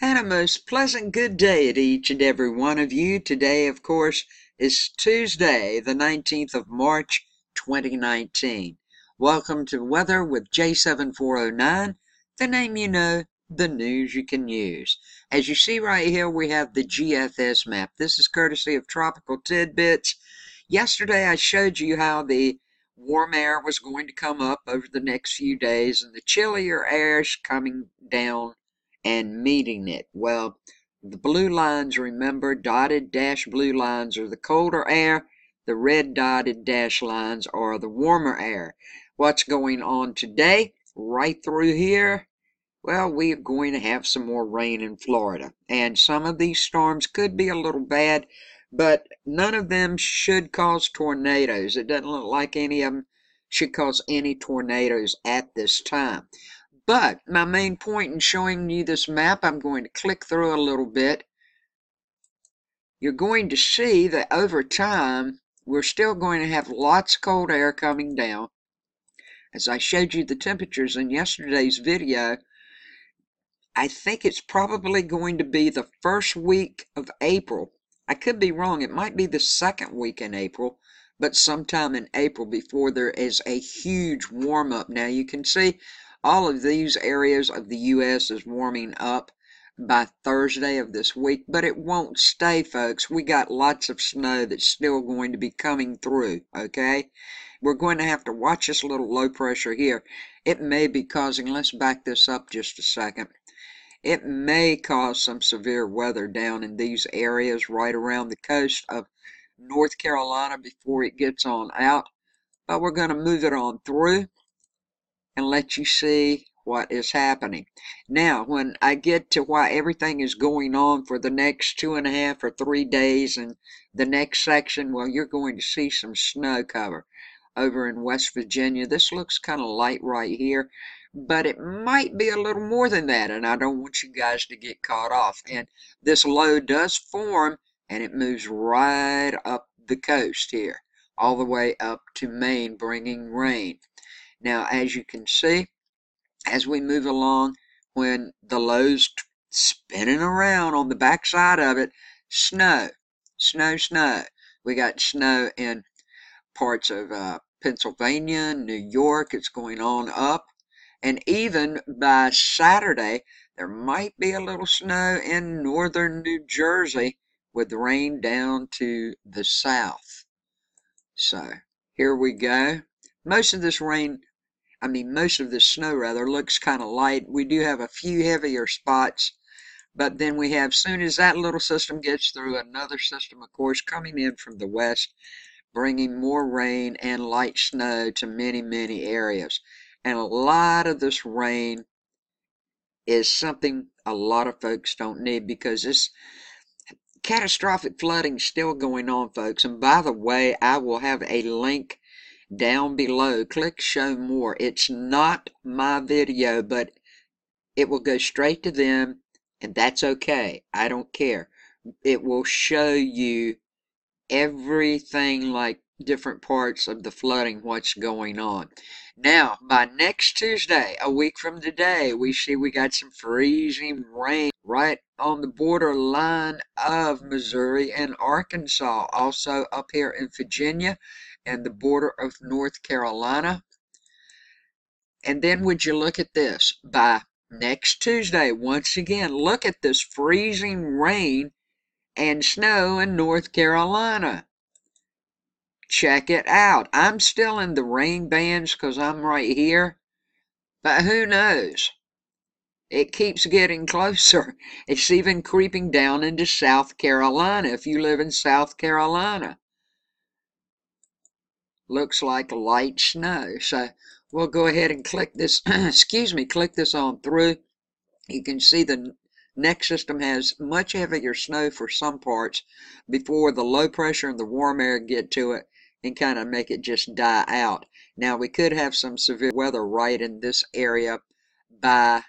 And a most pleasant good day to each and every one of you. Today, of course, is Tuesday, the 19th of March, 2019. Welcome to Weather with J7409, the name you know, the news you can use. As you see right here, we have the GFS map. This is courtesy of Tropical Tidbits. Yesterday, I showed you how the warm air was going to come up over the next few days, and the chillier air is coming down and meeting it. Well, the blue lines, remember, dotted dash blue lines are the colder air. The red dotted dash lines are the warmer air. What's going on today? Right through here, well, we are going to have some more rain in Florida. And some of these storms could be a little bad, but none of them should cause tornadoes. It doesn't look like any of them should cause any tornadoes at this time. But my main point in showing you this map, I'm going to click through a little bit. You're going to see that over time, we're still going to have lots of cold air coming down. As I showed you the temperatures in yesterday's video, I think it's probably going to be the first week of April. I could be wrong. It might be the second week in April, but sometime in April before there is a huge warm up. Now you can see all of these areas of the U.S. is warming up by Thursday of this week, but it won't stay, folks. We got lots of snow that's still going to be coming through, okay? We're going to have to watch this little low pressure here. It may be causing, let's back this up just a second. It may cause some severe weather down in these areas right around the coast of North Carolina before it gets on out. But we're going to move it on through and let you see what is happening. Now, when I get to why everything is going on for the next 2.5 or 3 days in the next section, well, you're going to see some snow cover over in West Virginia. This looks kind of light right here, but it might be a little more than that, and I don't want you guys to get caught off. And this low does form, and it moves right up the coast here, all the way up to Maine, bringing rain. Now, as you can see, as we move along, when the low's spinning around on the backside of it, snow, snow, snow. We got snow in parts of Pennsylvania, New York. It's going on up. And even by Saturday, there might be a little snow in northern New Jersey with rain down to the south. So here we go. Most of this rain, most of this snow rather, looks kind of light. We do have a few heavier spots, but then we have, soon as that little system gets through, another system, of course, coming in from the west, bringing more rain and light snow to many, many areas. And a lot of this rain is something a lot of folks don't need, because this catastrophic flooding still going on, folks. And by the way, I will have a link down below. Click show more. It's not my video, but it will go straight to them, and that's okay. I don't care. It will show you everything, like different parts of the flooding, what's going on. Now, by next Tuesday, a week from today, we got some freezing rain right on the borderline of Missouri and Arkansas, also up here in Virginia and the border of North Carolina. And then would you look at this, by next Tuesday, once again, look at this freezing rain and snow in North Carolina. Check it out. I'm still in the rain bands because I'm right here, but who knows? It keeps getting closer. It's even creeping down into South Carolina if you live in South Carolina. Looks like light snow. So we'll go ahead and click this, excuse me, click this on through. You can see the next system has much heavier snow for some parts before the low pressure and the warm air get to it and kind of make it just die out. Now, we could have some severe weather right in this area by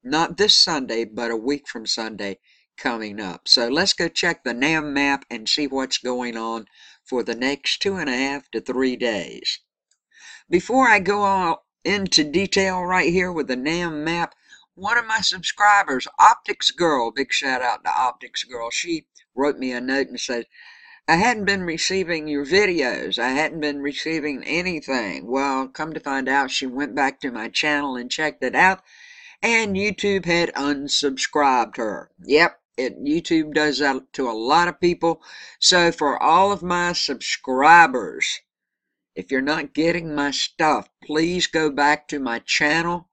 not this Sunday, but a week from Sunday coming up. So let's go check the NAM map and see what's going on for the next 2.5 to 3 days. Before I go on into detail right here with the NAM map, one of my subscribers, Optics Girl, big shout out to Optics Girl, she wrote me a note and said, I hadn't been receiving your videos. I hadn't been receiving anything. Well, come to find out, she went back to my channel and checked it out, and YouTube had unsubscribed her. Yep, YouTube does that to a lot of people. So for all of my subscribers, if you're not getting my stuff, please go back to my channel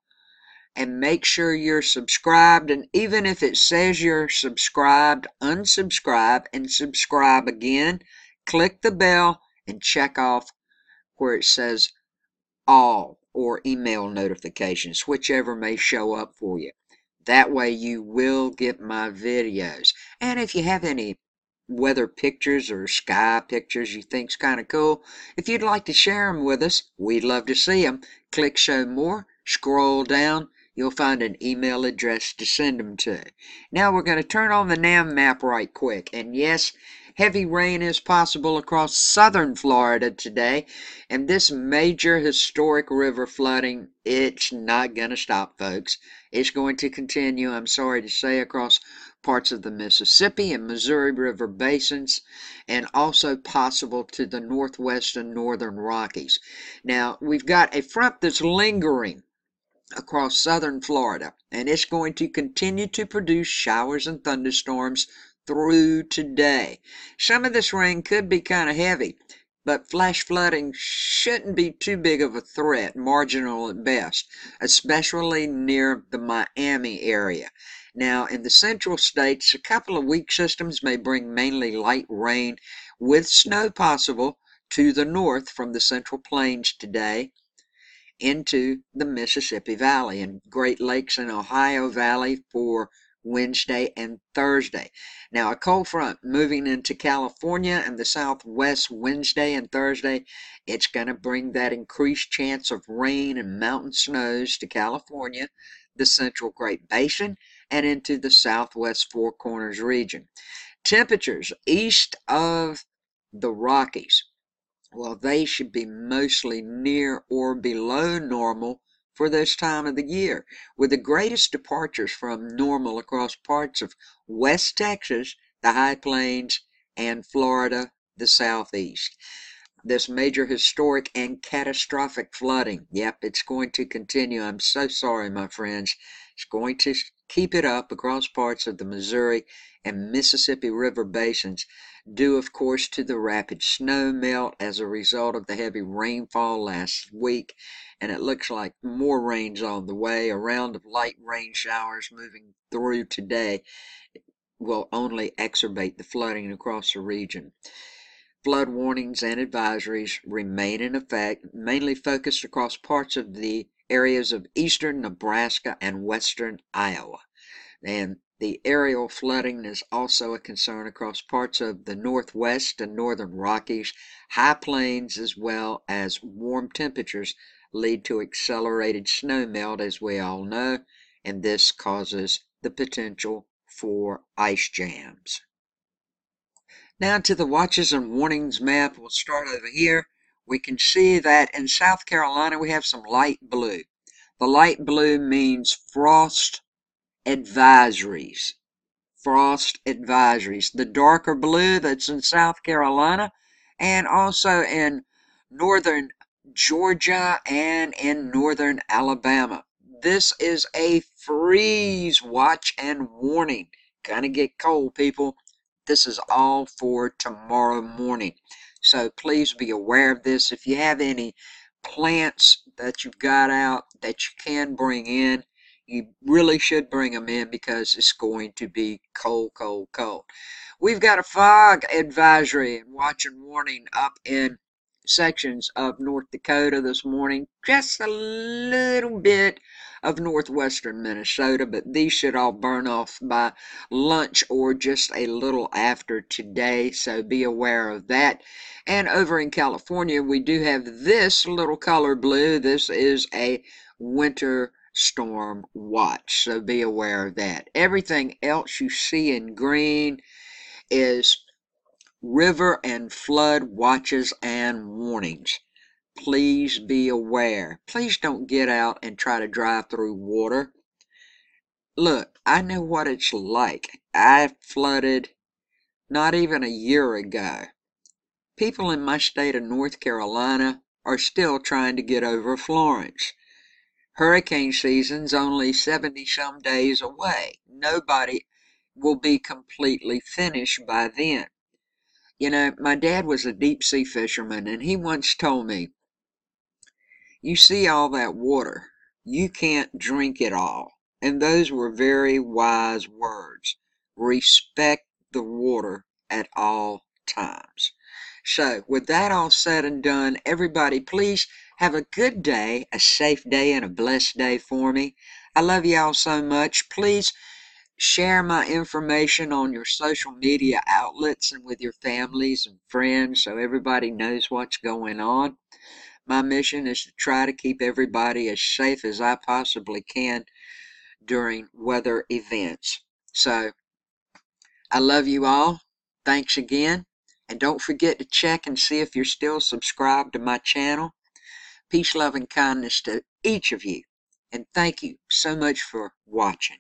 and make sure you're subscribed. And even if it says you're subscribed, unsubscribe and subscribe again. Click the bell and check off where it says all or email notifications, whichever may show up for you. That way you will get my videos. And if you have any weather pictures or sky pictures you think's kind of cool, if you'd like to share them with us, we'd love to see them. Click show more, scroll down, you'll find an email address to send them to. Now we're going to turn on the NAM map right quick. And yes, heavy rain is possible across southern Florida today. And this major historic river flooding, it's not going to stop, folks. It's going to continue, I'm sorry to say, across parts of the Mississippi and Missouri River basins, and also possible to the northwest and northern Rockies. Now, we've got a front that's lingering across southern Florida, and it's going to continue to produce showers and thunderstorms through today. Some of this rain could be kind of heavy, but flash flooding shouldn't be too big of a threat, marginal at best, especially near the Miami area. Now, in the central states, a couple of weak systems may bring mainly light rain with snow possible to the north from the central plains today into the Mississippi Valley and Great Lakes and Ohio Valley for Wednesday and Thursday. Now, a cold front moving into California and the Southwest Wednesday and Thursday, it's going to bring that increased chance of rain and mountain snows to California, the Central Great Basin, and into the Southwest Four Corners region. Temperatures east of the Rockies, well, they should be mostly near or below normal for this time of the year, with the greatest departures from normal across parts of West Texas, the High Plains, and Florida, the Southeast. This major historic and catastrophic flooding, yep, it's going to continue. I'm so sorry, my friends. It's going to keep it up across parts of the Missouri and Mississippi River basins, due, of course, to the rapid snow melt as a result of the heavy rainfall last week. And it looks like more rain's on the way. A round of light rain showers moving through today will only exacerbate the flooding across the region. Flood warnings and advisories remain in effect, mainly focused across parts of the areas of eastern Nebraska and western Iowa. And the aerial flooding is also a concern across parts of the northwest and northern Rockies. High plains as well as warm temperatures lead to accelerated snow melt, as we all know, and this causes the potential for ice jams. Now to the watches and warnings map. We'll start over here. We can see that in South Carolina we have some light blue. The light blue means frost advisories. Frost advisories. The darker blue that's in South Carolina and also in northern Georgia and in northern Alabama. This is a freeze watch and warning. Gonna get cold, people. This is all for tomorrow morning. So please be aware of this. If you have any plants that you've got out that you can bring in, you really should bring them in because it's going to be cold, cold, cold. We've got a fog advisory and watch and warning up in sections of North Dakota this morning. Just a little bit of northwestern Minnesota, but these should all burn off by lunch or just a little after today, so be aware of that. And over in California, we do have this little color blue. This is a winter storm watch, so be aware of that. Everything else you see in green is river and flood watches and warnings. Please be aware. Please don't get out and try to drive through water. Look, I know what it's like. I flooded not even a year ago. People in my state of North Carolina are still trying to get over Florence. Hurricane season's only 70 some days away. Nobody will be completely finished by then. You know, my dad was a deep sea fisherman, and he once told me, "You see all that water, you can't drink it all." And those were very wise words. Respect the water at all times. So, with that all said and done, everybody, please have a good day, a safe day, and a blessed day for me. I love you all so much. Please share my information on your social media outlets and with your families and friends so everybody knows what's going on. My mission is to try to keep everybody as safe as I possibly can during weather events. So, I love you all. Thanks again. And don't forget to check and see if you're still subscribed to my channel. Peace, love, and kindness to each of you. And thank you so much for watching.